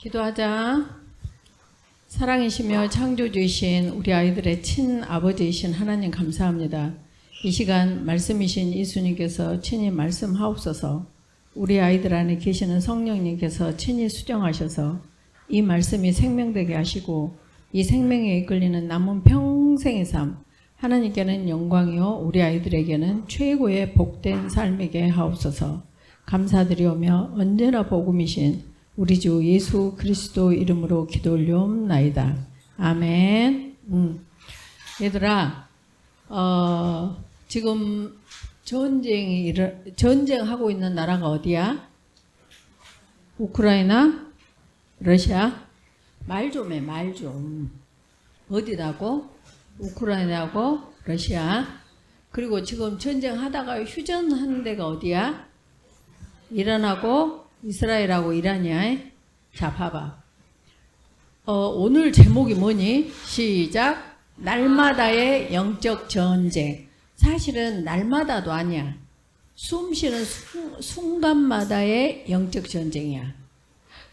기도하자. 사랑이시며 창조주이신 우리 아이들의 친아버지이신 하나님 감사합니다. 이 시간 말씀이신 예수님께서 친히 말씀하옵소서. 우리 아이들 안에 계시는 성령님께서 친히 수정하셔서 이 말씀이 생명되게 하시고 이 생명에 이끌리는 남은 평생의 삶, 하나님께는 영광이요 우리 아이들에게는 최고의 복된 삶이게 하옵소서. 감사드리오며 언제나 복음이신 우리 주 예수 그리스도 이름으로 기도 올려옵나이다. 아멘. 얘들아, 지금 전쟁하고 있는 나라가 어디야? 우크라이나? 러시아? 말 좀 해, 말 좀. 어디라고? 우크라이나하고 러시아. 그리고 지금 전쟁하다가 휴전하는 데가 어디야? 이란하고 이스라엘하고 이란이야. 자, 봐봐. 오늘 제목이 뭐니? 시작. 날마다의 영적 전쟁. 사실은 날마다도 아니야. 숨 쉬는 순간마다의 영적 전쟁이야.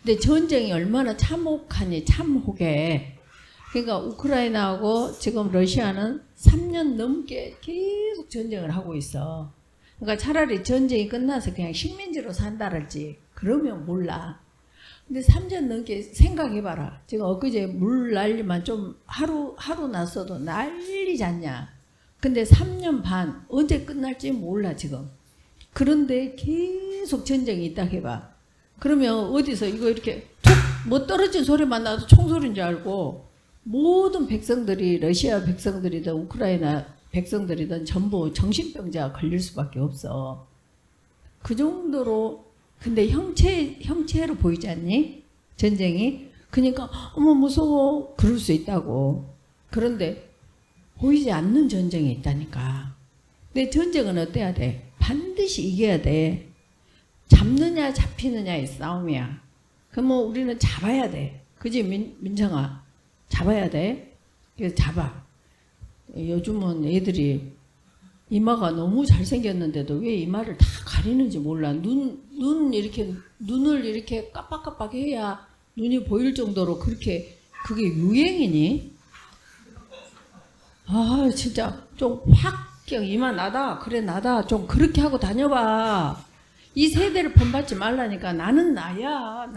근데 전쟁이 얼마나 참혹하니, 참혹해. 그러니까 우크라이나하고 지금 러시아는 3년 넘게 계속 전쟁을 하고 있어. 그러니까 차라리 전쟁이 끝나서 그냥 식민지로 산다랄지 그러면 몰라. 근데 3년 넘게 생각해봐라. 지금 엊그제 물 난리만 좀 하루 났어도 난리지 않냐. 근데 3년 반 언제 끝날지 몰라 지금. 그런데 계속 전쟁이 있다 해봐. 그러면 어디서 이거 이렇게 툭 뭐 떨어진 소리만 나도 총소리인 줄 알고 모든 백성들이 러시아 백성들이든 우크라이나 백성들이든 전부 정신병자가 걸릴 수밖에 없어. 그 정도로. 근데 형체로 보이지 않니? 전쟁이. 그러니까 어머 무서워 그럴 수 있다고. 그런데 보이지 않는 전쟁이 있다니까. 근데 전쟁은 어때야 돼? 반드시 이겨야 돼. 잡느냐 잡히느냐의 싸움이야. 그럼 뭐 우리는 잡아야 돼. 그지 민정아? 잡아야 돼. 그래서 잡아. 요즘은 애들이 이마가 너무 잘생겼는데도 왜 이마를 다 가리는지 몰라. 눈을 이렇게 깜빡깜빡 해야 눈이 보일 정도로 그게 유행이니? 아, 진짜 좀 확경 이마 나다. 그래, 나다. 좀 그렇게 하고 다녀봐. 이 세대를 본받지 말라니까. 나는 나야.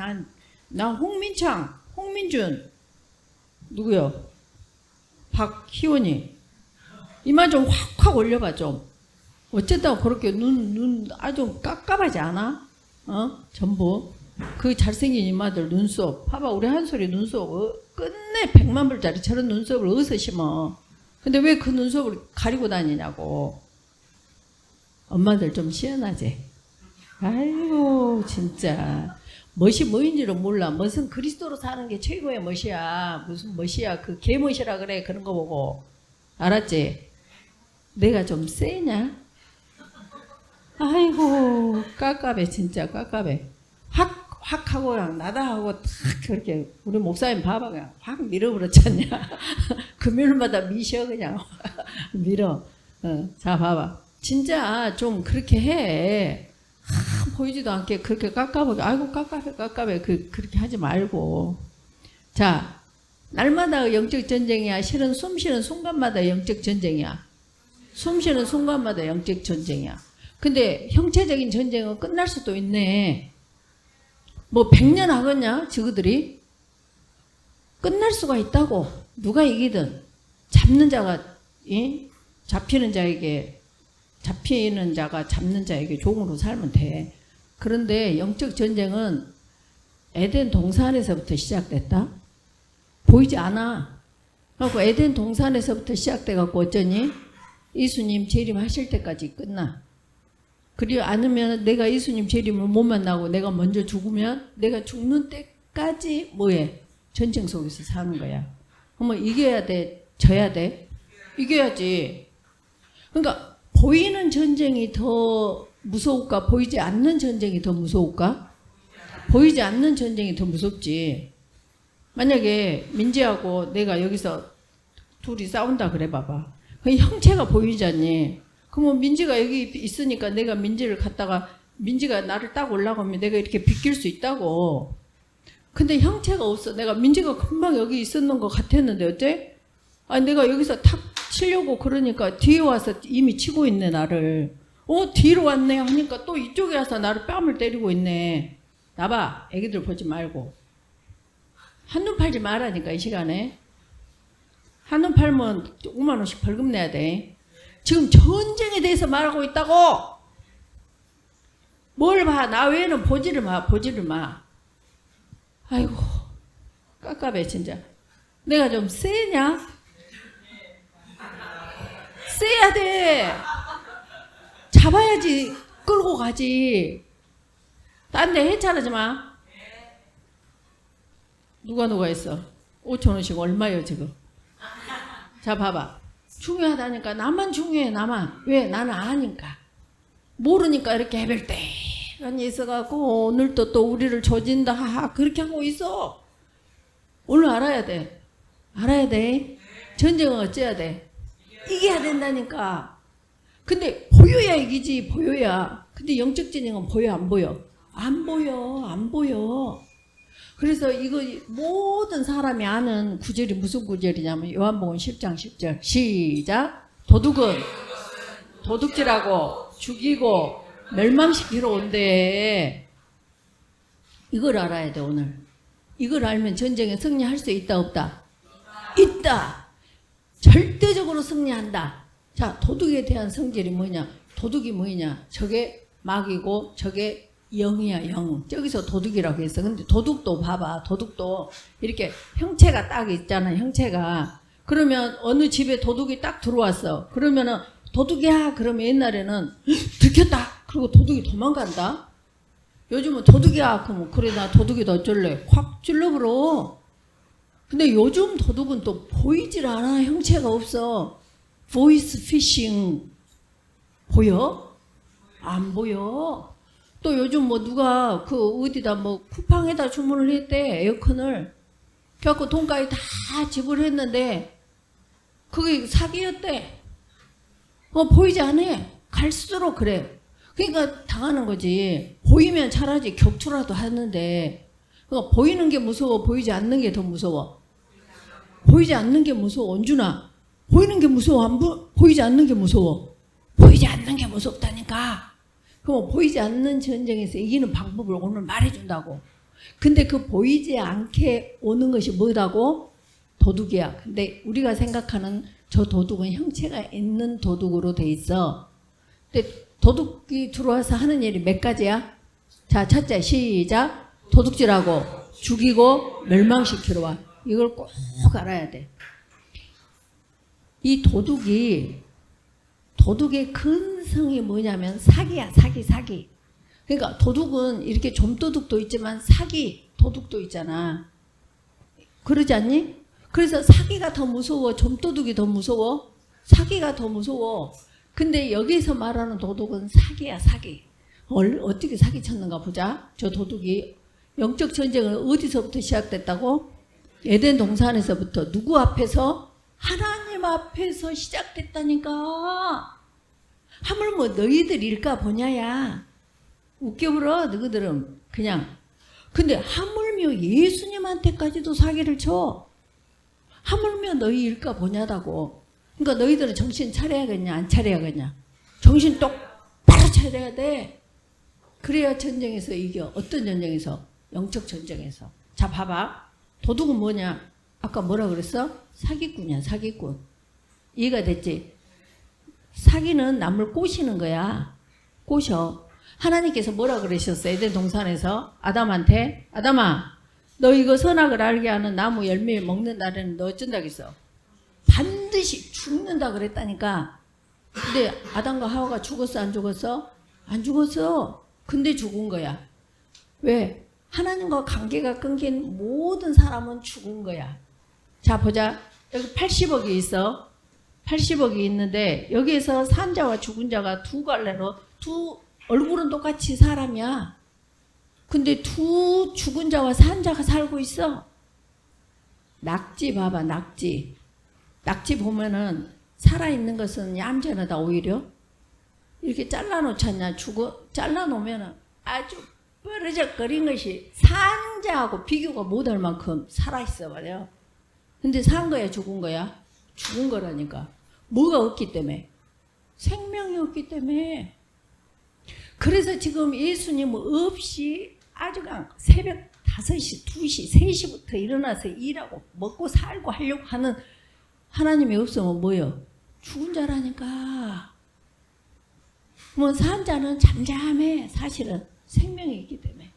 난 홍민창, 홍민준, 누구요? 박희원이. 이마 좀 확 올려봐, 좀. 어쨌든 그렇게 눈 아주 깝깝하지 않아? 전부. 그 잘생긴 이마들 눈썹. 봐봐, 우리 한솔이 눈썹. 끝내 100만 불짜리 저런 눈썹을 어디서 심어? 근데 왜 그 눈썹을 가리고 다니냐고. 엄마들 좀 시원하지? 아이고, 진짜. 멋이 뭐인지를 몰라. 멋은 그리스도로 사는 게 최고의 멋이야. 무슨 멋이야. 그 개멋이라 그래. 그런 거 보고. 알았지? 내가 좀 세냐? 아이고, 깝깝해. 진짜 깝깝해. 확 하고 그냥 나다 하고 탁 그렇게 우리 목사님 봐봐. 그냥 확 밀어버렸잖냐. 금요일마다 미셔 그냥. 밀어. 자, 봐봐. 진짜 좀 그렇게 해. 보이지도 않게 그렇게 깝깝하게. 아이고, 깝깝해. 그렇게 하지 말고. 자, 날마다 영적 전쟁이야. 실은 숨 쉬는 순간마다 영적 전쟁이야. 숨 쉬는 순간마다 영적 전쟁이야. 근데 형체적인 전쟁은 끝날 수도 있네. 뭐 100년 하겠냐? 저그들이? 끝날 수가 있다고. 누가 이기든 잡는 자가 잡히는 자가 잡는 자에게 종으로 살면 돼. 그런데 영적 전쟁은 에덴 동산에서부터 시작됐다. 보이지 않아. 그래갖고 에덴 동산에서부터 시작돼갖고 어쩌니? 예수님 재림하실 때까지 끝나. 그리고 않으면 내가 예수님 재림을 못 만나고 내가 먼저 죽으면 내가 죽는 때까지 뭐해? 전쟁 속에서 사는 거야. 그러면 이겨야 돼? 져야 돼? 이겨야지. 그러니까 보이는 전쟁이 더 무서울까? 보이지 않는 전쟁이 더 무서울까? 보이지 않는 전쟁이 더 무섭지. 만약에 민지하고 내가 여기서 둘이 싸운다 그래 봐봐. 그 형체가 보이잖니. 그러면 민지가 여기 있으니까 내가 민지를 갖다가 민지가 나를 딱 올라가면 내가 이렇게 비낄 수 있다고. 근데 형체가 없어. 내가 민지가 금방 여기 있었는 것 같았는데 어째? 아니 내가 여기서 탁 치려고 그러니까 뒤에 와서 이미 치고 있네 나를. 뒤로 왔네 하니까 또 이쪽에 와서 나를 뺨을 때리고 있네. 나봐, 애기들 보지 말고. 한눈 팔지 말라니까 이 시간에. 한눈 팔면 5만 원씩 벌금 내야 돼. 지금 전쟁에 대해서 말하고 있다고. 뭘 봐. 나 외에는 보지를 마. 보지를 마. 아이고 깝깝해 진짜. 내가 좀 세냐? 세야 돼. 잡아야지 끌고 가지. 딴 데 해차르지 마. 누가 했어? 5,000원씩 얼마예요 지금? 자 봐봐. 중요하다니까. 나만 중요해. 나만. 왜? 나는 아니까. 모르니까 이렇게 해별때가 있어갖고 오늘도 또 우리를 조진다 하하 그렇게 하고 있어. 오늘 알아야 돼. 알아야 돼. 전쟁은 어째야 돼? 이겨야 된다니까. 근데 보여야 이기지. 보여야. 근데 영적 전쟁은 보여 안 보여? 안 보여. 안 보여. 그래서 이거 모든 사람이 아는 구절이 무슨 구절이냐면 요한복음 10장 10절 시작. 도둑은 도둑질하고 죽이고 멸망시키러 온대. 이걸 알아야 돼 오늘. 이걸 알면 전쟁에 승리할 수 있다 없다? 있다. 절대적으로 승리한다. 자, 도둑에 대한 성질이 뭐냐? 도둑이 뭐냐? 저게 막이고 저게 영이야, 영. 저기서 도둑이라고 했어. 근데 도둑도 봐봐. 도둑도 이렇게 형체가 딱 있잖아, 형체가. 그러면 어느 집에 도둑이 딱 들어왔어. 그러면은 도둑이야. 그러면 옛날에는 들켰다. 그리고 도둑이 도망간다. 요즘은 도둑이야. 그러면 그래 나 도둑이다 어쩔래. 확 찔러버려. 근데 요즘 도둑은 또 보이질 않아. 형체가 없어. 보이스 피싱. 보여? 안 보여. 또 요즘 뭐 누가 그 어디다 뭐 쿠팡에다 주문을 했대. 에어컨을. 그래갖고 돈까지 다 지불했는데 그게 사기였대. 보이지 않아. 갈수록 그래. 그러니까 당하는 거지. 보이면 차라리 격투라도 하는데 그러니까 보이는 게 무서워? 보이지 않는 게 더 무서워? 보이지 않는 게 무서워. 언주나 보이는 게 무서워? 보이지 않는 게 무서워? 보이지 않는 게 무섭다니까. 그럼 보이지 않는 전쟁에서 이기는 방법을 오늘 말해준다고. 근데 그 보이지 않게 오는 것이 뭐다고? 도둑이야. 근데 우리가 생각하는 저 도둑은 형체가 있는 도둑으로 돼 있어. 근데 도둑이 들어와서 하는 일이 몇 가지야? 자, 첫째 시작. 도둑질하고 죽이고 멸망시키러 와. 이걸 꼭 알아야 돼. 이 도둑의 근성이 뭐냐면 사기야. 사기. 그러니까 도둑은 이렇게 좀도둑도 있지만 사기 도둑도 있잖아. 그러지 않니? 그래서 사기가 더 무서워? 좀도둑이 더 무서워? 사기가 더 무서워. 근데 여기서 말하는 도둑은 사기야. 사기. 어떻게 사기쳤는가 보자. 저 도둑이 영적 전쟁은 어디서부터 시작됐다고? 에덴 동산에서부터. 누구 앞에서? 하나님 앞에서 시작됐다니까. 하물며 너희들 일까 보냐야. 웃겨불어 너희들은 그냥. 근데 하물며 예수님한테까지도 사기를 쳐. 하물며 너희 일까 보냐다고. 그러니까 너희들은 정신 차려야겠냐 안 차려야겠냐. 정신 똑바로 차려야 돼. 그래야 전쟁에서 이겨. 어떤 전쟁에서? 영적 전쟁에서. 자 봐봐. 도둑은 뭐냐? 아까 뭐라 그랬어? 사기꾼이야. 사기꾼. 이해가 됐지? 사기는 남을 꼬시는 거야. 꼬셔. 하나님께서 뭐라 그러셨어? 에덴 동산에서 아담한테. 아담아 너 이거 선악을 알게 하는 나무 열매 먹는 날에는 너 어쩐다겠어? 반드시 죽는다 그랬다니까. 근데 아담과 하와가 죽었어 안 죽었어? 안 죽었어. 근데 죽은 거야. 왜? 하나님과 관계가 끊긴 모든 사람은 죽은 거야. 자 보자. 여기 80억이 있어. 80억이 있는데 여기에서 산 자와 죽은 자가 두 갈래로 두 얼굴은 똑같이 사람이야. 근데 두 죽은 자와 산 자가 살고 있어. 낙지 봐봐. 낙지 보면은 살아있는 것은 얌전하다. 오히려 이렇게 잘라놓잖냐. 잘라놓으면은 아주 뻐르적거린 것이 산자하고 비교가 못할 만큼 살아있어 말이야. 근데 산 거야 죽은 거야? 죽은 거라니까. 뭐가 없기 때문에? 생명이 없기 때문에. 그래서 지금 예수님 없이 아주 새벽 5시, 2시, 3시부터 일어나서 일하고 먹고 살고 하려고 하는 하나님이 없으면 뭐요? 죽은 자라니까. 뭐 산 자는 잠잠해. 사실은 생명이 있기 때문에.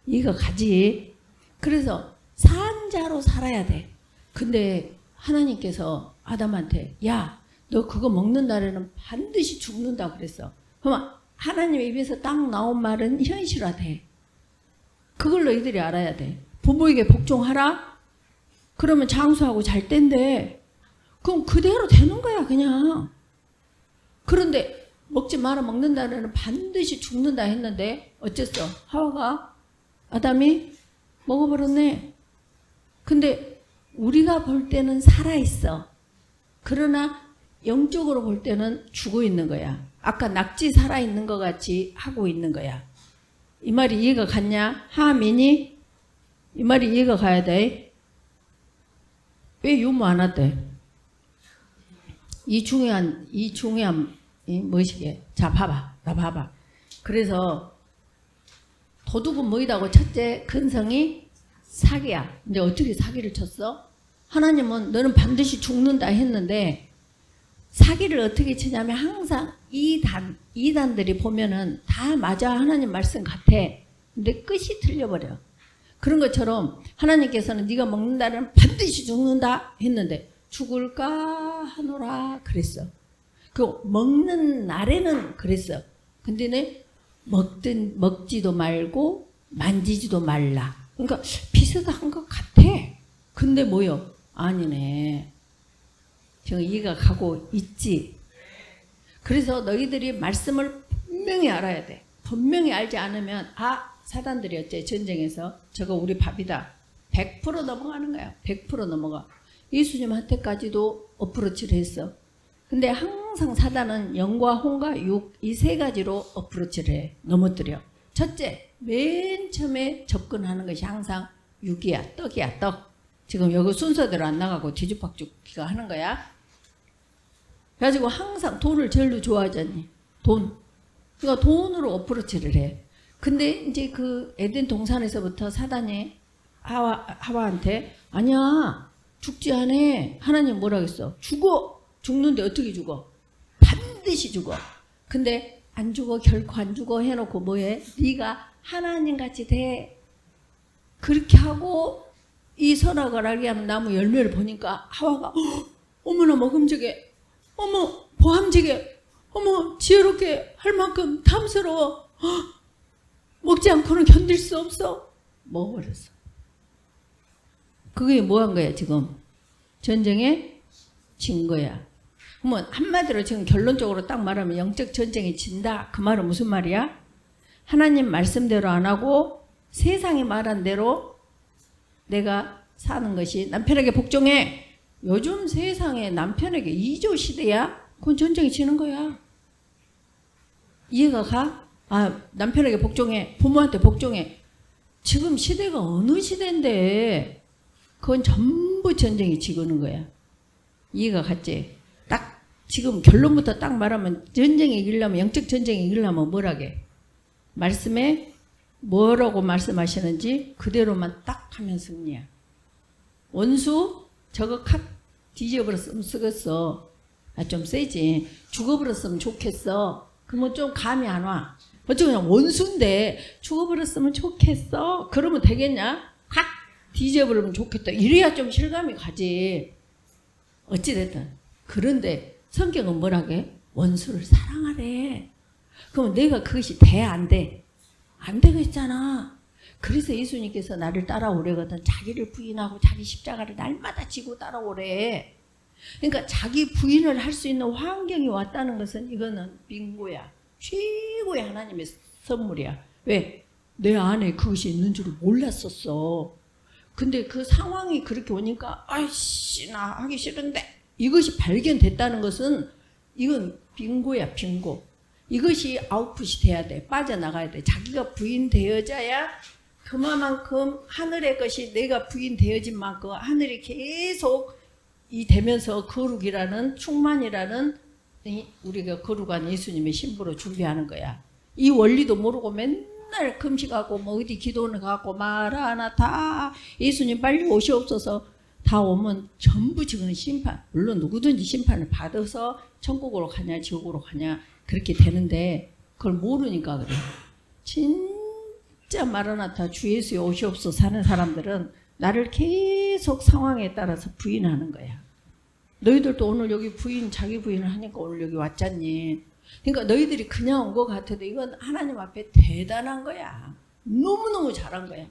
이거 가지. 그래서 산 자로 살아야 돼. 근데 하나님께서 아담한테 야, 너 그거 먹는 날에는 반드시 죽는다 그랬어. 그러면 하나님의 입에서 딱 나온 말은 현실화돼. 그걸 너희들이 알아야 돼. 부모에게 복종하라? 그러면 장수하고 잘 땐데 그럼 그대로 되는 거야 그냥. 그런데 먹지 마라, 먹는 날에는 반드시 죽는다 했는데 어쨌어? 하와가 아담이 먹어버렸네. 근데 우리가 볼 때는 살아있어. 그러나 영적으로 볼 때는 죽어 있는 거야. 아까 낙지 살아있는 것 같이 하고 있는 거야. 이 말이 이해가 갔냐? 하민이? 이 말이 이해가 가야 돼. 왜 유무 안 왔대? 이 중요한 이 무엇이게? 자, 봐봐. 나 봐봐. 그래서 도둑은 뭐이다고? 첫째, 근성이 사기야. 근데 어떻게 사기를 쳤어? 하나님은 너는 반드시 죽는다 했는데 사기를 어떻게 치냐면 항상 이단들이 보면은 다 맞아. 하나님 말씀 같아. 근데 끝이 틀려버려. 그런 것처럼 하나님께서는 네가 먹는 날은 반드시 죽는다 했는데 죽을까 하노라 그랬어. 그 먹는 날에는 그랬어. 근데 먹지도 말고 만지지도 말라. 그러니까 비슷한 것 같아. 근데 뭐요? 아니네. 지금 이해가 가고 있지. 그래서 너희들이 말씀을 분명히 알아야 돼. 분명히 알지 않으면 사단들이 어째 전쟁에서 저거 우리 밥이다. 100% 넘어가는 거야. 100% 넘어가. 예수님한테까지도 어프로치를 했어. 근데 항상 사단은 영과 혼과 육 이 세 가지로 어프로치를 해. 넘어뜨려. 첫째, 맨 처음에 접근하는 것이 항상 육이야. 떡이야. 떡. 지금 여기 순서대로 안 나가고 뒤죽박죽기가 하는 거야. 그래가지고 항상 돈을 제일로 좋아하잖니. 돈. 그러니까 돈으로 어프로치를 해. 근데 이제 그 에덴 동산에서부터 사단이 하와한테 아니야. 죽지 않아. 하나님 뭐라 그랬어? 죽어. 죽는데 어떻게 죽어? 반드시 죽어. 근데 안 죽어. 결코 안 죽어 해놓고 뭐해? 네가 하나님같이 돼. 그렇게 하고 이 선악을 알게 하는 나무 열매를 보니까 하와가 어머나 먹음직해. 어머 보함직해. 어머 지혜롭게 할 만큼 탐스러워. 먹지 않고는 견딜 수 없어. 먹어버렸어. 그게 뭐 한 거야 지금? 전쟁에 진 거야. 그러면 한마디로 지금 결론적으로 딱 말하면 영적 전쟁이 진다. 그 말은 무슨 말이야? 하나님 말씀대로 안 하고 세상이 말한 대로 내가 사는 것이 남편에게 복종해. 요즘 세상에 남편에게 이조 시대야? 그건 전쟁이 지는 거야. 이해가 가? 남편에게 복종해. 부모한테 복종해. 지금 시대가 어느 시대인데 그건 전부 전쟁이 지고는 거야. 이해가 갔지? 딱 지금 결론부터 딱 말하면 전쟁이 이기려면 영적 전쟁이 이기려면 뭐라게? 말씀에 뭐라고 말씀하시는지 그대로만 딱 하면 승리야. 원수 저거 칵 뒤져버렸으면 쓰겠어. 좀 세지. 죽어버렸으면 좋겠어. 그러면 좀 감이 안 와. 어쩌고 그냥 원수인데 죽어버렸으면 좋겠어. 그러면 되겠냐? 칵 뒤져버리면 좋겠다. 이래야 좀 실감이 가지. 어찌됐든. 그런데 성경은 뭐라게? 원수를 사랑하래. 그럼 내가 그것이 돼? 안 돼? 안 되겠잖아. 그래서 예수님께서 나를 따라오래거든. 자기를 부인하고 자기 십자가를 날마다 지고 따라오래. 그러니까 자기 부인을 할 수 있는 환경이 왔다는 것은 이거는 빙고야. 최고의 하나님의 선물이야. 왜? 내 안에 그것이 있는 줄 몰랐었어. 근데 그 상황이 그렇게 오니까 아이씨 나 하기 싫은데 이것이 발견됐다는 것은 이건 빙고야. 빙고. 이것이 아웃풋이 돼야 돼. 빠져나가야 돼. 자기가 부인 되어져야 그만큼 하늘의 것이 내가 부인 되어진 만큼 하늘이 계속 이 되면서 거룩이라는 충만이라는 우리가 거룩한 예수님의 신부로 준비하는 거야. 이 원리도 모르고 맨날 금식하고 뭐 어디 기도는 가고 마라나다 예수님 빨리 오시옵소서 다 오면 전부 지금 심판, 물론 누구든지 심판을 받아서 천국으로 가냐 지옥으로 가냐 그렇게 되는데 그걸 모르니까 그래. 진짜 마라나타 주 예수에 오시옵소서 사는 사람들은 나를 계속 상황에 따라서 부인하는 거야. 너희들도 오늘 여기 자기 부인을 하니까 오늘 여기 왔잖니. 그러니까 너희들이 그냥 온 것 같아도 이건 하나님 앞에 대단한 거야. 너무너무 잘한 거야.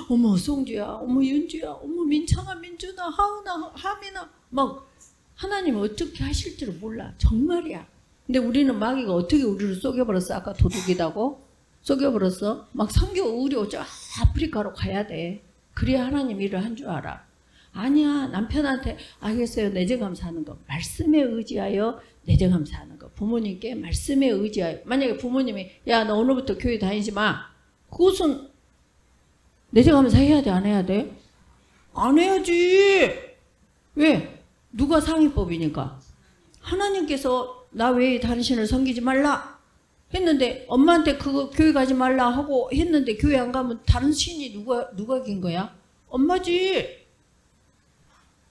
어머 송주야, 어머 윤주야, 어머 민창아, 민준아, 하은아, 하민아 막 하나님 어떻게 하실 줄 몰라. 정말이야. 근데 우리는 마귀가 어떻게 우리를 속여버렸어. 아까 도둑이라고 속여버렸어. 막 선교 의료 저 아프리카로 가야 돼. 그래야 하나님 일을 한 줄 알아. 아니야. 남편한테 알겠어요. 내재감사하는 거. 말씀에 의지하여 내재감사하는 거. 부모님께 말씀에 의지하여. 만약에 부모님이 야 너 오늘부터 교회 다니지 마. 그것은 내재감사 해야 돼? 안 해야 돼? 안 해야지. 왜? 누가 상위법이니까. 하나님께서 나 외에 다른 신을 섬기지 말라 했는데 엄마한테 그거 교회 가지 말라 하고 했는데 교회 안 가면 다른 신이 누가 긴 거야? 엄마지.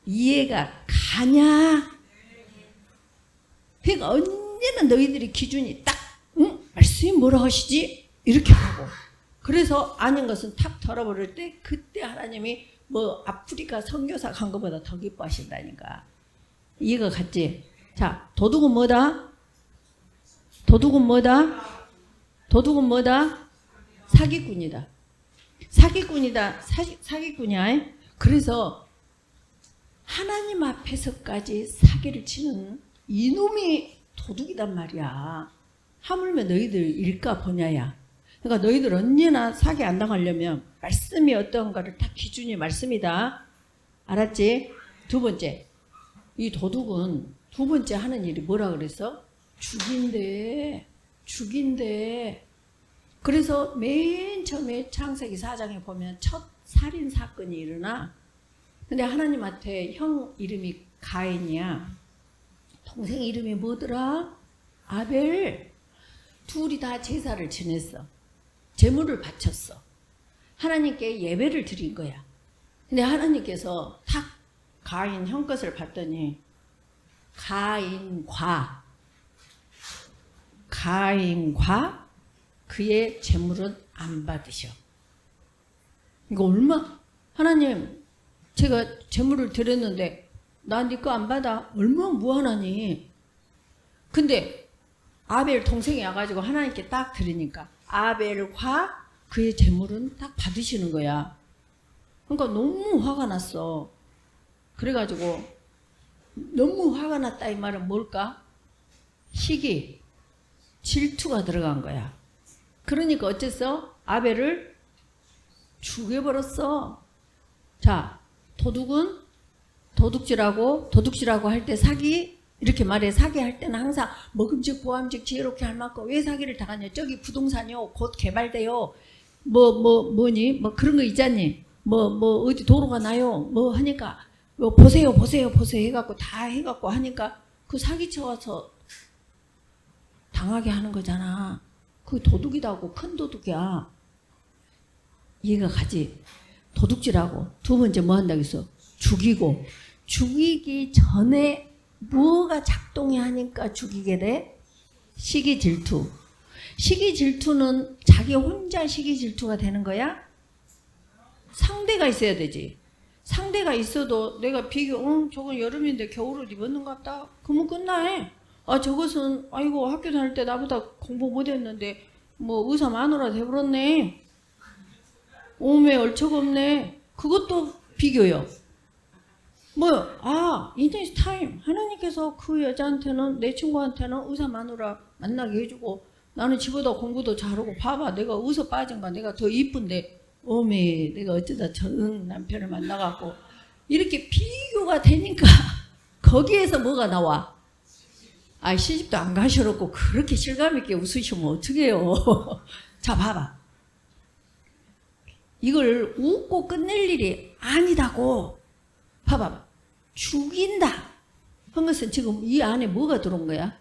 이해가 가냐? 그러니까 언제나 너희들이 기준이 딱 응? 말씀이 뭐라 하시지? 이렇게 하고 그래서 아닌 것은 탁 털어버릴 때 그때 하나님이 뭐 아프리카 선교사 간 것보다 더 기뻐하신다니까. 이해가 갔지? 자, 도둑은 뭐다? 도둑은 뭐다? 도둑은 뭐다? 사기꾼이다. 사기꾼이다. 사기꾼이야. 그래서 하나님 앞에서까지 사기를 치는 이놈이 도둑이단 말이야. 하물며 너희들 일까 보냐야. 그러니까 너희들 언제나 사기 안 당하려면 말씀이 어떤가를 딱 기준이 말씀이다. 알았지? 두 번째, 이 도둑은 두 번째 하는 일이 뭐라 그랬어? 죽인대. 그래서 맨 처음에 창세기 4장에 보면 첫 살인 사건이 일어나. 근데 하나님한테 형 이름이 가인이야. 동생 이름이 뭐더라? 아벨. 둘이 다 제사를 지냈어. 제물을 바쳤어. 하나님께 예배를 드린 거야. 근데 하나님께서 탁 가인 형 것을 봤더니 가인과 그의 제물은 안 받으셔. 이거 얼마? 하나님 제가 제물을 드렸는데 나 네 거 안 받아? 얼마나 무한하니? 근데 아벨 동생이 와가지고 하나님께 딱 드리니까 아벨과 그의 제물은 딱 받으시는 거야. 그러니까 너무 화가 났어. 그래가지고 너무 화가 났다 이 말은 뭘까? 시기, 질투가 들어간 거야. 그러니까 어쨌어? 아벨을 죽여버렸어. 자, 도둑은 도둑질하고 할 때 사기 이렇게 말해. 사기할 때는 항상 먹음직 보암직 지혜롭게 할 만큼 왜 사기를 당하냐. 저기 부동산이요 곧 개발돼요. 뭐니 뭐 그런 거 있잖니. 뭐 어디 도로가 나요 뭐 하니까 뭐 보세요 해갖고 다 해갖고 하니까 그 사기쳐와서 당하게 하는 거잖아. 그 도둑이라고. 큰 도둑이야. 이해가 가지? 도둑질하고 두 번째 뭐 한다고 했어? 죽이고. 죽이기 전에 뭐가 작동이 하니까 죽이게 돼? 시기 질투. 시기 질투는 자기 혼자 시기 질투가 되는 거야? 상대가 있어야 되지. 상대가 있어도 내가 저건 여름인데 겨울옷 입었는 것 같다. 그러면 끝나. 아 저것은 아이고 학교 다닐 때 나보다 공부 못했는데 뭐 의사 마누라 돼버렸네. 오메 얼척 없네. 그것도 비교요. in his time 하나님께서 그 여자한테는 내 친구한테는 의사 마누라 만나게 해주고 나는 집보다 공부도 잘하고 봐봐 내가 의사 빠진가 내가 더 이쁜데 오메 내가 어쩌다 저런 남편을 만나갖고 이렇게 비교가 되니까 거기에서 뭐가 나와? 아, 시집도 안 가셔놓고 그렇게 실감있게 웃으시면 어떡해요. 자, 봐봐. 이걸 웃고 끝낼 일이 아니다고. 봐봐. 죽인다 한 것은 지금 이 안에 뭐가 들어온 거야?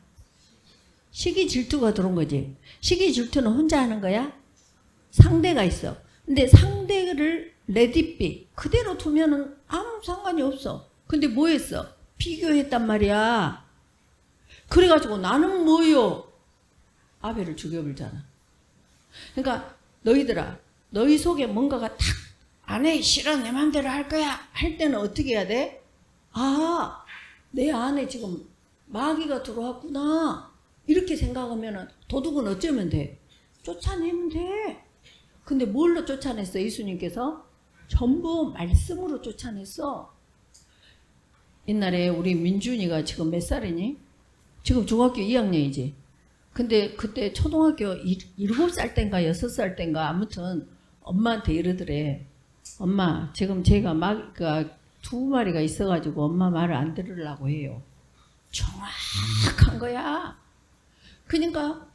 시기 질투가 들어온 거지. 시기 질투는 혼자 하는 거야? 상대가 있어. 근데 상대를 레디비 그대로 두면은 아무 상관이 없어. 근데 뭐 했어? 비교했단 말이야. 그래가지고 나는 뭐요? 아벨을 죽여버리잖아. 그러니까 너희들아, 너희 속에 뭔가가 탁 안에 싫어 내 맘대로 할 거야 할 때는 어떻게 해야 돼? 아, 내 안에 지금 마귀가 들어왔구나 이렇게 생각하면 도둑은 어쩌면 돼? 쫓아내면 돼. 근데 뭘로 쫓아냈어 예수님께서? 전부 말씀으로 쫓아냈어. 옛날에 우리 민준이가 지금 몇 살이니? 지금 중학교 2학년이지. 근데 그때 초등학교 7살 땐가 6살 땐가 아무튼 엄마한테 이러더래. 엄마 지금 제가 마귀가 2마리가 있어가지고 엄마 말을 안 들으려고 해요. 정확한 거야. 그러니까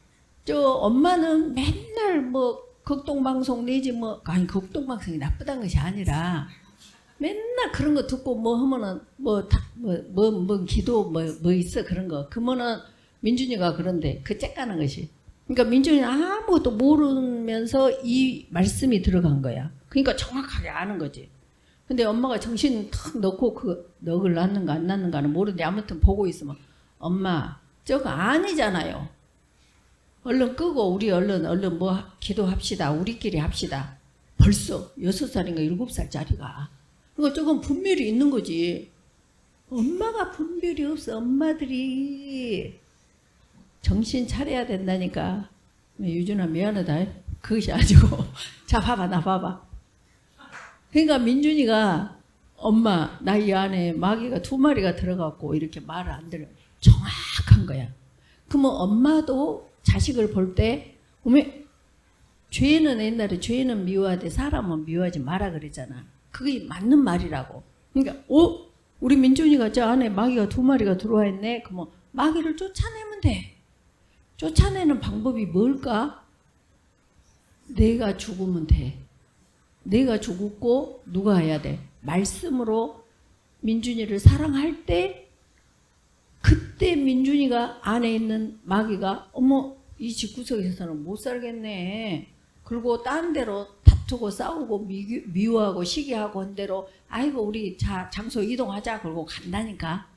저 엄마는 맨날 뭐 극동방송 내지 뭐 아니 극동방송이 나쁘다는 것이 아니라 맨날 그런 거 듣고 뭐 하면은 뭐 기도 뭐 있어 그런 거 그러면은 민준이가 그런데 그 째까는 것이 그러니까 민준이는 아무것도 모르면서 이 말씀이 들어간 거야. 그러니까 정확하게 아는 거지. 근데 엄마가 정신 탁 넣고 그 넋을 낳는가 안 낳는가는 모르는데 아무튼 보고 있으면 엄마 저거 아니잖아요. 얼른 끄고 우리 얼른 뭐 기도합시다. 우리끼리 합시다. 벌써 6살인가 7살짜리가. 그러니까 저건 분별이 있는 거지. 엄마가 분별이 없어. 엄마들이 정신 차려야 된다니까. 유준아 미안하다. 그것이 아니고 자 봐봐 나 봐봐. 그러니까 민준이가 엄마 나 이 안에 마귀가 2마리가 들어갔고 이렇게 말을 안 들어. 정확한 거야. 그러면 엄마도 자식을 볼 때 죄는 옛날에 죄는 미워하되 사람은 미워하지 마라 그랬잖아. 그게 맞는 말이라고. 그러니까 우리 민준이가 저 안에 마귀가 2마리가 들어와 있네. 그러면 마귀를 쫓아내면 돼. 쫓아내는 방법이 뭘까? 내가 죽으면 돼. 내가 죽고 누가 해야 돼? 말씀으로 민준이를 사랑할 때 그때 민준이가 안에 있는 마귀가 어머 이 집구석에서는 못 살겠네. 그리고 딴 데로 다투고 싸우고 미워하고 시기하고 한 대로 아이고 우리 장소 이동하자 그러고 간다니까.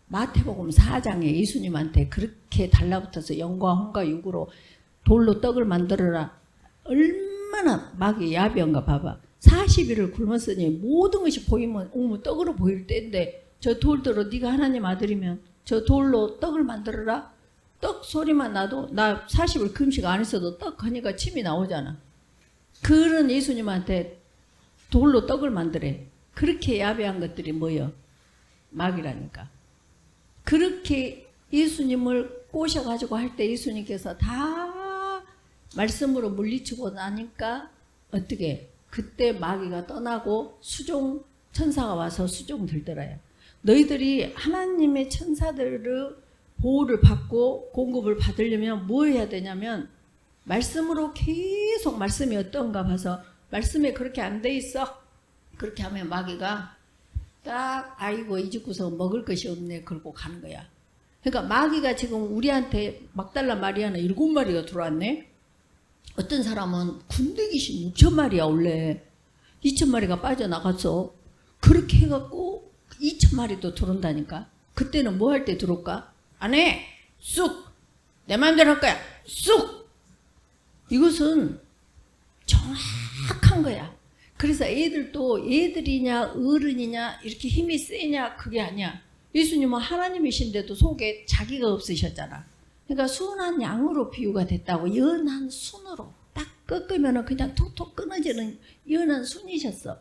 마태복음 4장에 예수님한테 그렇게 달라붙어서 영과 혼과 육으로 돌로 떡을 만들어라. 얼마나 마귀 야비한가 봐봐. 40일을 굶었으니 모든 것이 보이면 떡으로 보일 때인데 저 돌들어 네가 하나님 아들이면 저 돌로 떡을 만들어라. 떡 소리만 나도 나 40일 금식 안 했어도 떡 하니까 침이 나오잖아. 그런 예수님한테 돌로 떡을 만들래. 그렇게 야비한 것들이 뭐여? 마귀라니까. 그렇게 예수님을 꼬셔가지고 할 때 예수님께서 다 말씀으로 물리치고 나니까 어떻게 그때 마귀가 떠나고 수종 천사가 와서 수종 들더라요. 너희들이 하나님의 천사들의 보호를 받고 공급을 받으려면 뭐 해야 되냐면 말씀으로 계속 말씀이 어떤가 봐서 말씀에 그렇게 안 돼 있어. 그렇게 하면 마귀가 딱 아이고 이 집구석 먹을 것이 없네 그러고 가는 거야. 그러니까 마귀가 지금 우리한테 막달라 마리아는 7마리가 들어왔네. 어떤 사람은 군대 귀신 6,000마리야 원래. 2,000마리가 빠져나갔어. 그렇게 해갖고 2,000마리도 들어온다니까. 그때는 뭐 할 때 들어올까? 안 해! 쑥! 내 마음대로 할 거야! 쑥! 이것은 정확한 거야. 그래서 애들도 애들이냐 어른이냐 이렇게 힘이 세냐 그게 아니야. 예수님은 하나님이신데도 속에 자기가 없으셨잖아. 그러니까 순한 양으로 비유가 됐다고. 연한 순으로 딱 꺾으면 그냥 톡톡 끊어지는 연한 순이셨어.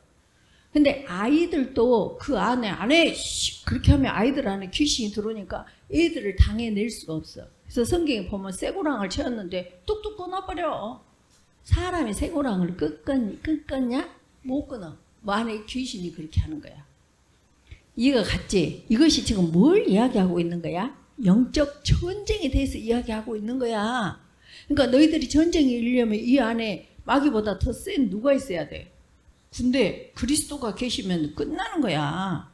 근데 아이들도 그 안에 그렇게 하면 아이들 안에 귀신이 들어오니까 애들을 당해낼 수가 없어. 그래서 성경에 보면 쇠고랑을 채웠는데 뚝뚝 끊어버려. 사람이 쇠고랑을 끊겠냐? 못 끊어. 뭐 안에 귀신이 그렇게 하는 거야. 이해가 갔지? 이것이 지금 뭘 이야기하고 있는 거야? 영적 전쟁에 대해서 이야기하고 있는 거야. 그러니까 너희들이 전쟁이 이기려면 이 안에 마귀보다 더 센 누가 있어야 돼? 근데 그리스도가 계시면 끝나는 거야.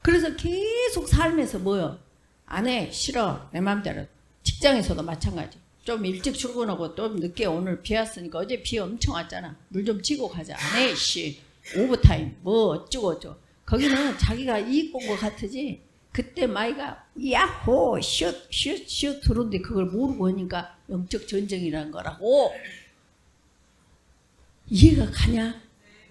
그래서 계속 삶에서 뭐요? 안 해, 싫어, 내 맘대로. 직장에서도 마찬가지. 좀 일찍 출근하고 좀 늦게 오늘 비 왔으니까 어제 비 엄청 왔잖아. 물 좀 치고 가자. 안 해, 씨. 오버타임, 뭐 어쩌고 어쩌고. 거기는 자기가 이익 본 것 같으지. 그때 마이가 야호, 슛 들어오는데 그걸 모르고 하니까 영적 전쟁이라는 거라고. 이해가 가냐?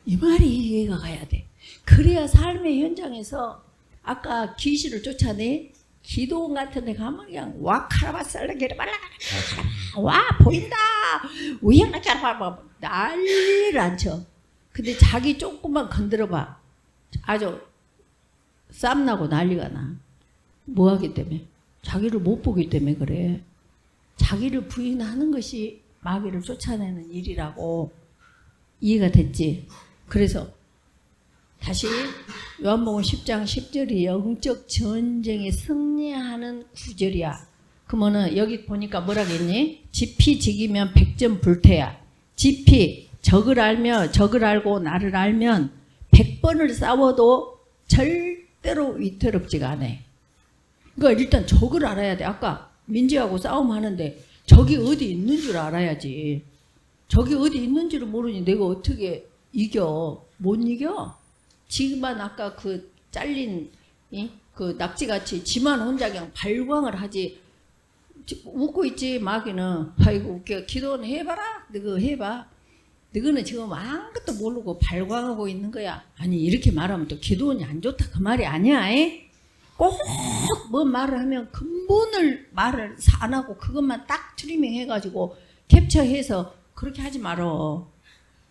이 말이 이해가 가야 돼. 그래야 삶의 현장에서 아까 귀신을 쫓아내 기도원 같은 데 가면 그냥 와 카라바살라게르 발라 와 보인다 우양나카라바 난리를 안 쳐. 근데 자기 조금만 건드려봐 아주 쌈나고 난리가 나. 뭐 하기 때문에? 자기를 못 보기 때문에 그래. 자기를 부인하는 것이 마귀를 쫓아내는 일이라고. 이해가 됐지? 그래서 다시 요한복음 10장 10절이 영적 전쟁에 승리하는 구절이야. 그러면은 여기 보니까 뭐라겠니? 지피 지기면 백전 불태야. 지피 적을 알며 적을 알고 나를 알면 100번을 싸워도 절대로 위태롭지가 않아. 그러니까 일단 적을 알아야 돼. 아까 민지하고 싸움하는데 적이 어디 있는 줄 알아야지. 적이 어디 있는지를 모르니 내가 어떻게 이겨? 못 이겨? 지만 아까 그 잘린 그 낙지같이 지만 혼자 그냥 발광을 하지. 웃고 있지 마귀는. 아이고 웃겨. 기도는 해봐라. 너그 해봐. 너는 지금 아무것도 모르고 발광하고 있는 거야. 아니 이렇게 말하면 또 기도원이 안 좋다 그 말이 아니야. 꼭 뭐 말을 하면 근본을 말을 안 하고 그것만 딱 트리밍 해가지고 캡처해서 그렇게 하지 말어.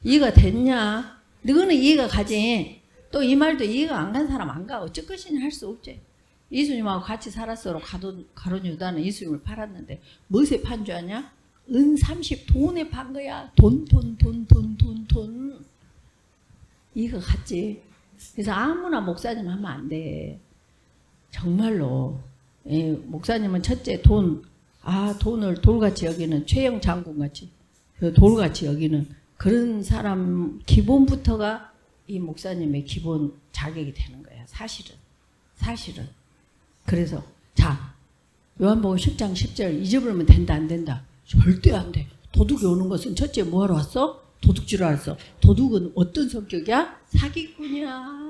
이해가 됐냐? 너는 이해가 가지. 또 이 말도 이해가 안 간 사람 안 가. 어쩔 것이냐 할 수 없지. 예수님하고 같이 살았어. 가룟 유다는 예수님을 팔았는데 무엇에 판 줄 아냐? 은 30 돈에 판 거야. 돈. 이해가 갔지. 그래서 아무나 목사님 하면 안 돼. 정말로. 목사님은 첫째 돈을 돌같이 여기는 최영 장군같이 돌같이 여기는 그런 사람 기본부터가 이 목사님의 기본 자격이 되는 거야. 사실은. 그래서 자 요한복음 10장 10절 잊어버리면 된다 안 된다? 절대 안 돼. 도둑이 오는 것은 첫째 뭐하러 왔어? 도둑질을 왔어. 도둑은 어떤 성격이야? 사기꾼이야.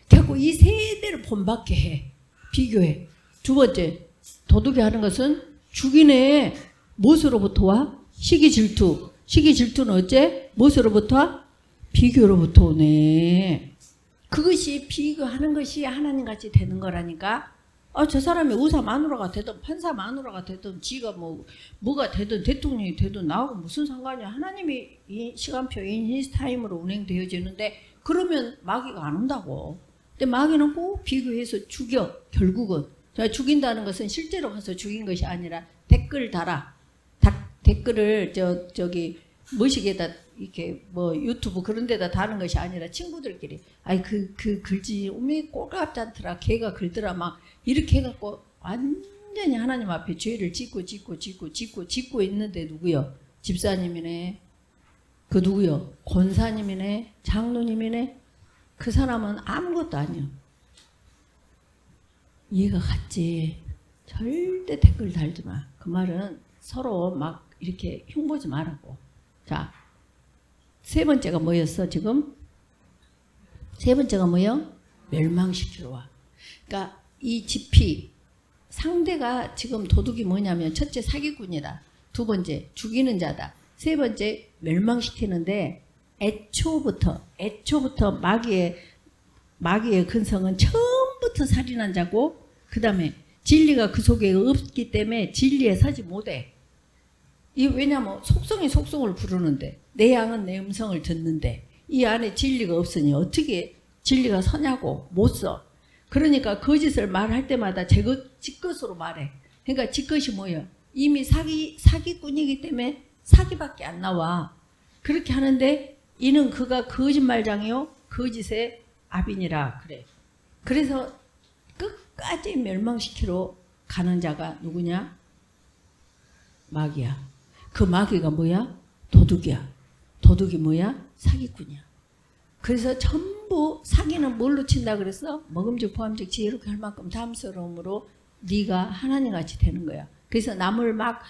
그래갖고 이 세대를 본받게 해. 비교해. 두 번째 도둑이 하는 것은 죽이네. 무엇으로부터 와? 시기 질투. 시기 질투는 어째? 무엇으로부터 와? 비교로부터 오네. 그것이 비교하는 것이 하나님같이 되는 거라니까. 저 사람이 의사 마누라가 되든 판사 마누라가 되든 지가 뭐가 되든 대통령이 되든 나하고 무슨 상관이야. 하나님이 이 시간표 인히스 타임으로 운행되어지는데 그러면 마귀가 안 온다고. 근데 마귀는 꼭 비교해서 죽여. 결국은 죽인다는 것은 실제로 가서 죽인 것이 아니라 댓글 달아. 댓글을 저기 뭐시기에다 이렇게 뭐 유튜브 그런 데다 다는 것이 아니라 친구들끼리 아이 그 글지 오메 꼴값지 않더라. 걔가 글더라 막 이렇게 해갖고 완전히 하나님 앞에 죄를 짓고 있는데 누구요? 집사님이네. 그 누구요? 권사님이네. 장로님이네. 그 사람은 아무것도 아니야. 이해가 갔지? 절대 댓글 달지 마. 그 말은 서로 막 이렇게 흉보지 말라고. 자, 세 번째가 뭐였어 지금? 세 번째가 뭐요? 멸망시키러 와. 그러니까 이 지피 상대가 지금 도둑이 뭐냐면 첫째 사기꾼이다. 두 번째 죽이는 자다. 세 번째 멸망시키는데 애초부터 마귀의 근성은 처음부터 살인한 자고 그 다음에 진리가 그 속에 없기 때문에 진리에 서지 못해. 왜냐면 속성이 속성을 부르는데 내 양은 내 음성을 듣는데 이 안에 진리가 없으니 어떻게 진리가 서냐고. 못 서. 그러니까 거짓을 말할 때마다 지 것으로 말해. 그러니까 지 것이 뭐예요? 이미 사기꾼이기 때문에 사기밖에 안 나와. 그렇게 하는데 이는 그가 거짓말장이요 거짓의 아빈이라 그래. 그래서 끝까지 멸망시키러 가는 자가 누구냐? 마귀야. 그 마귀가 뭐야? 도둑이야. 도둑이 뭐야? 사기꾼이야. 그래서 전부 사기는 뭘로 친다 그랬어? 먹음직 포함직 지혜롭게 할 만큼 다음스러움으로 네가 하나님같이 되는 거야. 그래서 남을 막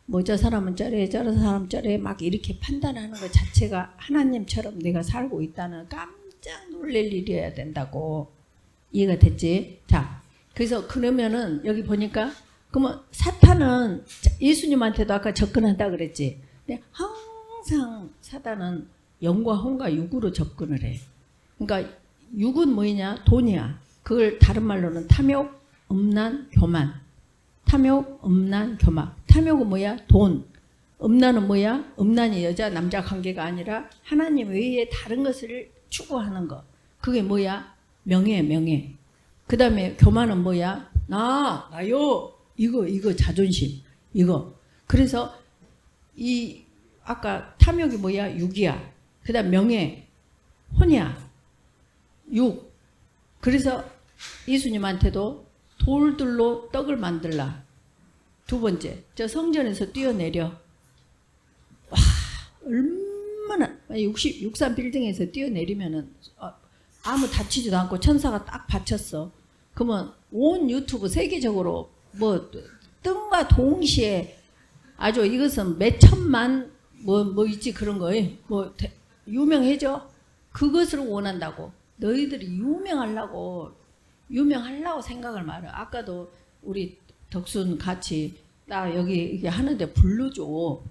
뭐 저 사람은 저래 저런 사람 저래 막 이렇게 판단하는 것 자체가 하나님처럼 내가 살고 있다는 깜짝 놀랄 일이어야 된다고. 이해가 됐지? 자, 그래서 그러면은 여기 보니까 그러면 사탄은 예수님한테도 아까 접근한다 그랬지. 근데 항상 사탄은 영과 혼과 육으로 접근을 해. 그러니까 육은 뭐냐? 돈이야. 그걸 다른 말로는 탐욕, 음란, 교만. 탐욕, 음란, 교만. 탐욕은 뭐야? 돈. 음란은 뭐야? 음란이 여자, 남자 관계가 아니라 하나님 외에 다른 것을 추구하는 거. 그게 뭐야? 명예, 명예. 그 다음에 교만은 뭐야? 나요. 이거 자존심. 이거. 그래서 이 아까 탐욕이 뭐야? 육이야. 그 다음 명예, 혼이야. 육. 그래서 예수님한테도 돌들로 떡을 만들라. 두 번째, 저 성전에서 뛰어내려. 와, 얼마나 63 빌딩에서 뛰어내리면은 아무 다치지도 않고 천사가 딱 받쳤어. 그러면 온 유튜브 세계적으로 뭐 뜬과 동시에 아주 이것은 몇 천만 뭐 있지 그런 거에 뭐 유명해져. 그것을 원한다고. 너희들이 유명하려고 생각을 말해. 아까도 우리 덕순 같이 나 여기 이게 하는데 불러줘.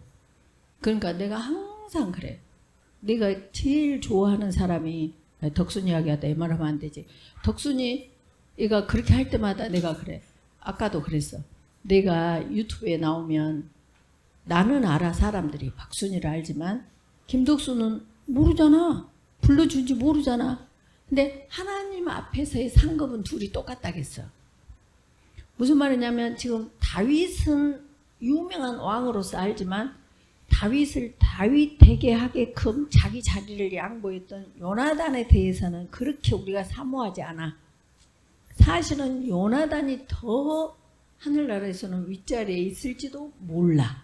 그러니까 내가 항상 그래. 내가 제일 좋아하는 사람이 덕순 이야기하다 이 말 하면 안 되지. 덕순이 얘가 그렇게 할 때마다 내가 그래. 아까도 그랬어. 내가 유튜브에 나오면 나는 알아. 사람들이 박순이를 알지만 김덕순은 모르잖아. 불러준지 모르잖아. 근데 하나님 앞에서의 상급은 둘이 똑같다겠어. 무슨 말이냐면 지금 다윗은 유명한 왕으로서 알지만 다윗을 다윗 되게 하게끔 자기 자리를 양보했던 요나단에 대해서는 그렇게 우리가 사모하지 않아. 사실은 요나단이 더 하늘나라에서는 윗자리에 있을지도 몰라.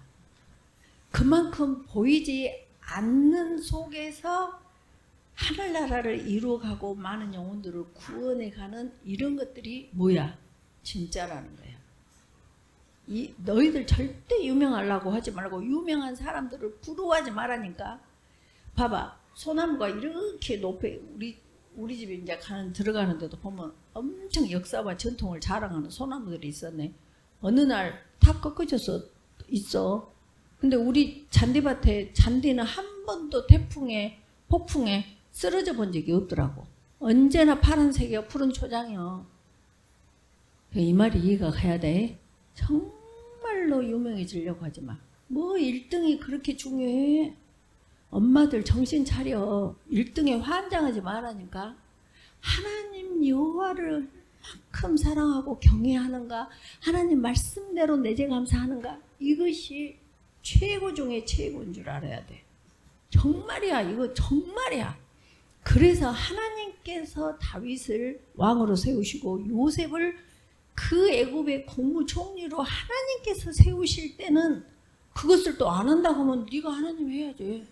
그만큼 보이지 않는 속에서 하늘나라를 이루어가고 많은 영혼들을 구원해가는 이런 것들이 뭐야? 진짜라는 거야. 너희들 절대 유명하려고 하지 말고 유명한 사람들을 부러워하지 말라니까. 봐봐. 소나무가 이렇게 높이 우리 집에 이제 들어가는 데도 보면 엄청 역사와 전통을 자랑하는 소나무들이 있었네. 어느 날 다 꺾어져서 있어. 근데 우리 잔디밭에 잔디는 한 번도 태풍에 폭풍에 쓰러져 본 적이 없더라고. 언제나 파란색이야. 푸른 초장이야. 이 말이 이해가 가야 돼. 정말로 유명해지려고 하지 마. 뭐 1등이 그렇게 중요해. 엄마들 정신 차려. 1등에 환장하지 말라니까. 하나님 여호와를 만큼 사랑하고 경외하는가, 하나님 말씀대로 내재 감사하는가, 이것이 최고 중에 최고인 줄 알아야 돼. 정말이야. 이거 정말이야. 그래서 하나님께서 다윗을 왕으로 세우시고 요셉을 그 애굽의 국무총리로 하나님께서 세우실 때는 그것을 또 안 한다고 하면 네가 하나님 해야지.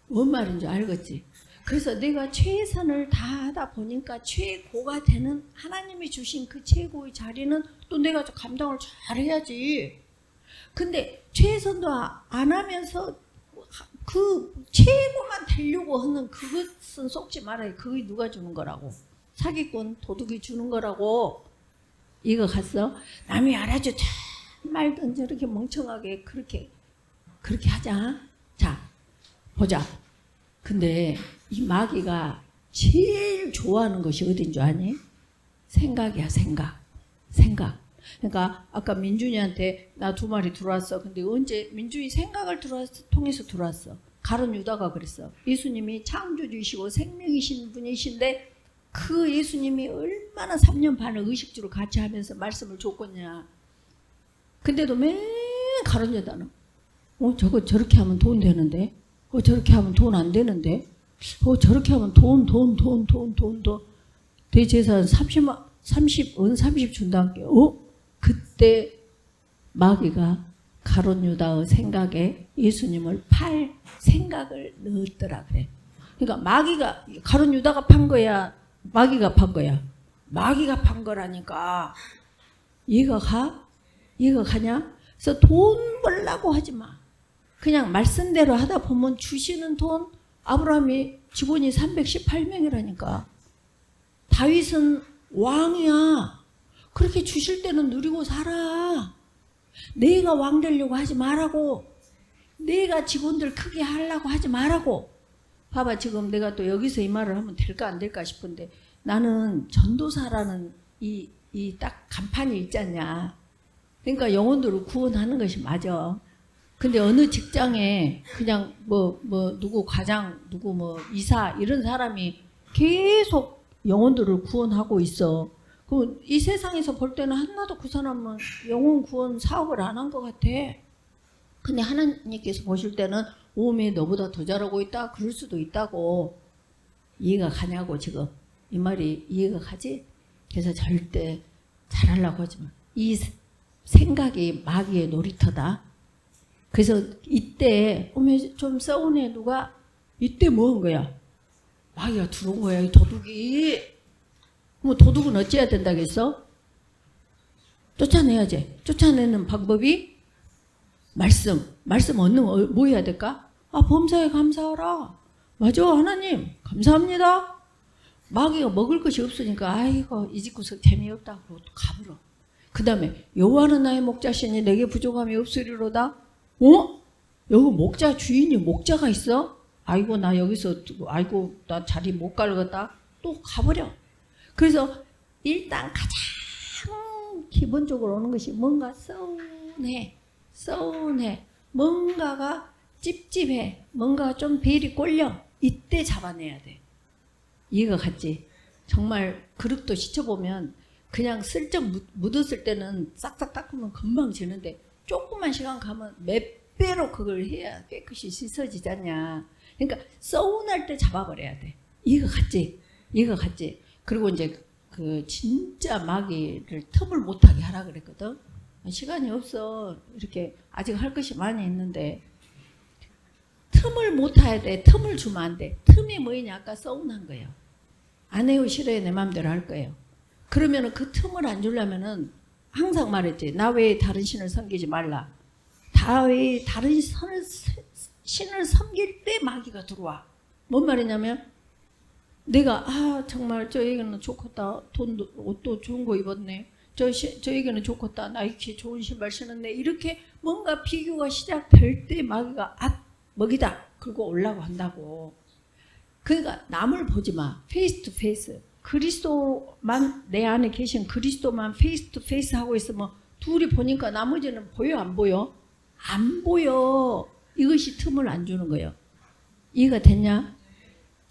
뭔 말인지 알겠지? 그래서 내가 최선을 다하다 보니까 최고가 되는 하나님이 주신 그 최고의 자리는 또 내가 감당을 잘 해야지. 근데 최선도 안 하면서 그 최고만 되려고 하는 그것은 속지 말아요. 그게 누가 주는 거라고? 사기꾼, 도둑이 주는 거라고. 이거 갔어? 남이 알아줘 말든 저렇게 멍청하게 그렇게 하자. 자, 보자. 근데 이 마귀가 제일 좋아하는 것이 어딘 줄 아니? 생각이야. 생각. 그러니까 아까 민준이한테 나 2마리 들어왔어. 근데 언제 민준이 생각을 통해서 들어왔어. 가룟 유다가 그랬어. 예수님이 창조주이시고 생명이신 분이신데 그 예수님이 얼마나 3년 반을 의식주로 같이 하면서 말씀을 줬겠냐. 근데도 맨 가룟 유다는 저거 저렇게 하면 돈 되는데, 저렇게 하면 돈 안 되는데, 저렇게 하면 돈. 대제사장 30 준다는 게, 그때 마귀가 가룟 유다의 생각에 예수님을 팔 생각을 넣었더라 그래. 그러니까 마귀가 가룟 유다가 판 거야, 마귀가 판 거야. 마귀가 판 거라니까. 이해가 가? 이해가 가냐? 그래서 돈 벌라고 하지 마. 그냥 말씀대로 하다 보면 주시는 돈, 아브라함이 직원이 318명이라니까. 다윗은 왕이야. 그렇게 주실 때는 누리고 살아. 내가 왕 되려고 하지 말라고. 내가 직원들 크게 하려고 하지 말라고. 봐봐, 지금 내가 또 여기서 이 말을 하면 될까 안 될까 싶은데, 나는 전도사라는 이 딱 간판이 있지 않냐. 그러니까 영혼들을 구원하는 것이 맞아. 근데 어느 직장에 그냥 누구 과장, 누구 이사 이런 사람이 계속 영혼들을 구원하고 있어. 그럼 이 세상에서 볼 때는 하나도 그 사람은 영혼 구원 사업을 안 한 것 같아. 근데 하나님께서 보실 때는 오메 너보다 더 잘하고 있다? 그럴 수도 있다고. 이해가 가냐고 지금. 이 말이 이해가 가지? 그래서 절대 잘하려고 하지 마. 이 생각이 마귀의 놀이터다. 그래서 이때 오메 좀 서운해 누가? 이때 뭐 한 거야? 마귀가 들어온 거야 이 도둑이. 뭐 도둑은 어찌해야 된다겠어? 쫓아내야지. 쫓아내는 방법이 말씀 얻는 뭐 해야 될까? 범사에 감사하라. 맞아 하나님 감사합니다. 마귀가 먹을 것이 없으니까 아이고 이 집구석 재미없다 그러고 또 가버려. 그 다음에 여호와는 나의 목자시니 내게 부족함이 없으리로다. 여기 목자 주인이 목자가 있어? 아이고 나 여기서 아이고 나 자리 못 갈겠다. 또 가버려. 그래서 일단 가장 기본적으로 오는 것이 뭔가 서운해. 뭔가가 찝찝해. 뭔가 좀 벨이 꼴려. 이때 잡아내야 돼. 이해가 갔지? 정말 그릇도 씻어보면 그냥 슬쩍 묻었을 때는 싹싹 닦으면 금방 지는데 조금만 시간 가면 몇 배로 그걸 해야 깨끗이 씻어지지 않냐. 그러니까 서운할 때 잡아버려야 돼. 이해가 갔지? 이해가 갔지? 그리고 이제 그 진짜 마귀를 틈을 못하게 하라 그랬거든. 시간이 없어. 이렇게 아직 할 것이 많이 있는데 틈을 못해야 돼. 틈을 주면 안 돼. 틈이 뭐냐? 아까 서운한 거예요. 안 해요 싫어요 내 마음대로 할 거예요. 그러면은 그 틈을 안 주려면은 항상 말했지. 나 외에 다른 신을 섬기지 말라. 다 외에 다른 신을 섬길 때 마귀가 들어와. 뭔 말이냐면 내가 정말 저에게는 좋겠다. 옷도 좋은 거 입었네. 저에게는 좋겠다. 나이키 좋은 신발 신었네. 이렇게 뭔가 비교가 시작될 때 마귀가 먹이다. 그러고 오려고 한다고. 그러니까 남을 보지 마. 페이스 투 페이스. 그리스도만 내 안에 계신 그리스도만 페이스 투 페이스 하고 있으면 둘이 보니까 나머지는 보여 안 보여? 안 보여. 이것이 틈을 안 주는 거예요. 이해가 됐냐?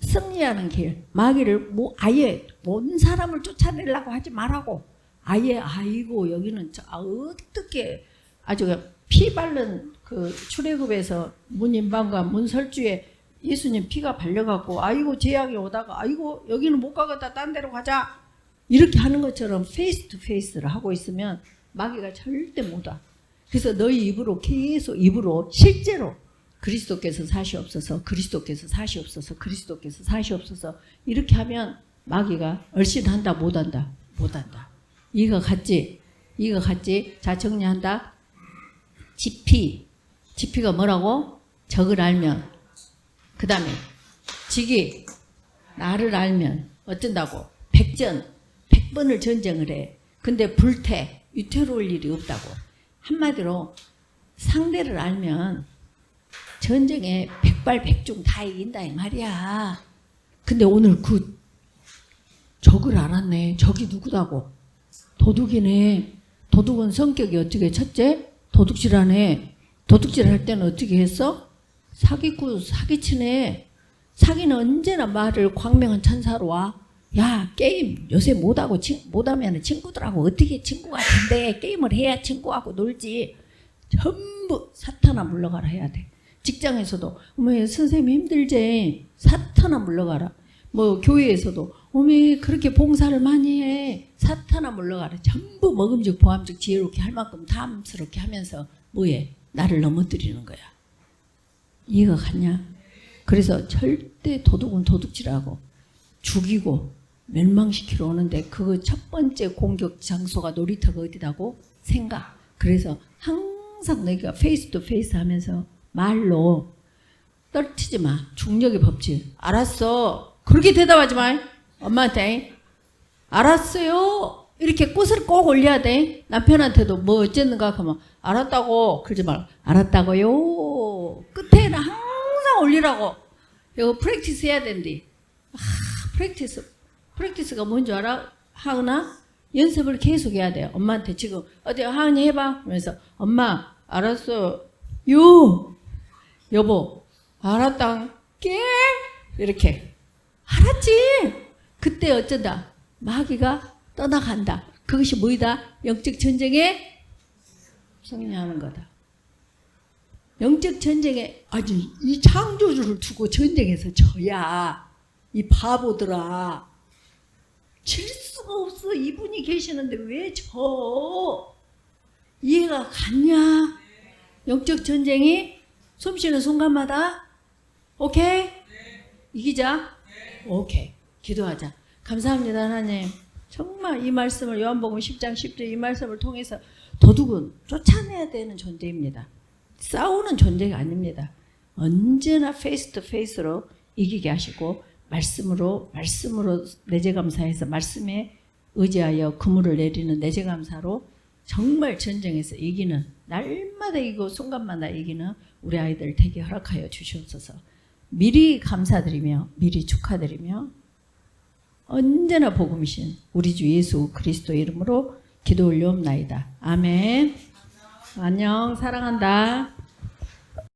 승리하는 길. 마귀를 아예 온 사람을 쫓아내려고 하지 말라고. 아예 아이고 여기는 어떻게 아주 피 바른 그 출애굽에서 문인방과 문설주에 예수님 피가 발려갖고 아이고 재앙이 오다가 아이고 여기는 못 가겠다 딴 데로 가자 이렇게 하는 것처럼 페이스 투 페이스를 하고 있으면 마귀가 절대 못 와. 그래서 너희 입으로 계속 입으로 실제로 그리스도께서 사시옵소서 그리스도께서 사시옵소서 그리스도께서 사시옵소서 이렇게 하면 마귀가 얼씬한다 못한다? 못한다. 이거 같지? 이거 같지? 자 정리한다. 지피가 뭐라고? 적을 알면 그 다음에 직이 나를 알면 어쩐다고? 100번을 전쟁을 해. 근데 불태 위태로울 일이 없다고. 한마디로 상대를 알면 전쟁에 백발백중 다 이긴다 이 말이야. 근데 오늘 그 적을 알았네. 적이 누구다고? 도둑이네. 도둑은 성격이 어떻게? 첫째 도둑질하네. 도둑질할 때는 어떻게 했어? 사기꾼 사기치네. 사기는 언제나 말을 광명한 천사로 와. 야 게임 요새 못하고 못하면 친구들하고 어떻게 친구가 된대. 게임을 해야 친구하고 놀지. 전부 사탄아 물러가라 해야 돼. 직장에서도 어머 선생님 힘들지. 사탄아 물러가라. 뭐 교회에서도 어미 그렇게 봉사를 많이 해. 사탄아 물러가라. 전부 먹음직 보암직 지혜롭게 할 만큼 탐스럽게 하면서 뭐해? 나를 넘어뜨리는 거야. 이해가 갔냐? 그래서 절대 도둑은 도둑질하고 죽이고 멸망시키러 오는데 그 첫 번째 공격 장소가 놀이터가 어디다고? 생각. 그래서 항상 너희가 페이스 투 페이스 하면서 말로 떨치지 마. 중력의 법칙. 알았어. 그렇게 대답하지 마. 엄마한테. 알았어요. 이렇게 꽃을 꼭 올려야 돼. 남편한테도 뭐 어쨌는가 하면 알았다고 그러지 말고 알았다고요. 끝에는 항상 올리라고. 이거 프랙티스 해야 된대. 프랙티스가 뭔지 알아? 하은아? 연습을 계속 해야 돼요. 엄마한테 지금 어디 하은이 해봐. 그러면서 엄마 알았어. 여보 알았단께 이렇게 알았지. 그때 어쩐다. 마귀가 떠나간다. 그것이 뭐이다? 영적 전쟁에 승리하는 거다. 영적 전쟁에 아주 이 창조주를 두고 전쟁에서 져야 이 바보들아. 질 수가 없어. 이분이 계시는데 왜 져? 이해가 갔냐? 영적 전쟁이 숨쉬는 순간마다 오케이? 이기자? 오케이. 기도하자. 감사합니다 하나님. 정말 이 말씀을 요한복음 10장 10절 이 말씀을 통해서 도둑은 쫓아내야 되는 존재입니다. 싸우는 존재가 아닙니다. 언제나 페이스 투 페이스로 이기게 하시고 말씀으로 내재감사해서 말씀에 의지하여 그물을 내리는 내재감사로 정말 전쟁에서 이기는 날마다 이기고 순간마다 이기는 우리 아이들 되게 허락하여 주시옵소서. 미리 감사드리며 미리 축하드리며 언제나 복음이신 우리 주 예수 그리스도 이름으로 기도 올려옵나이다. 아멘. 안녕. 사랑한다.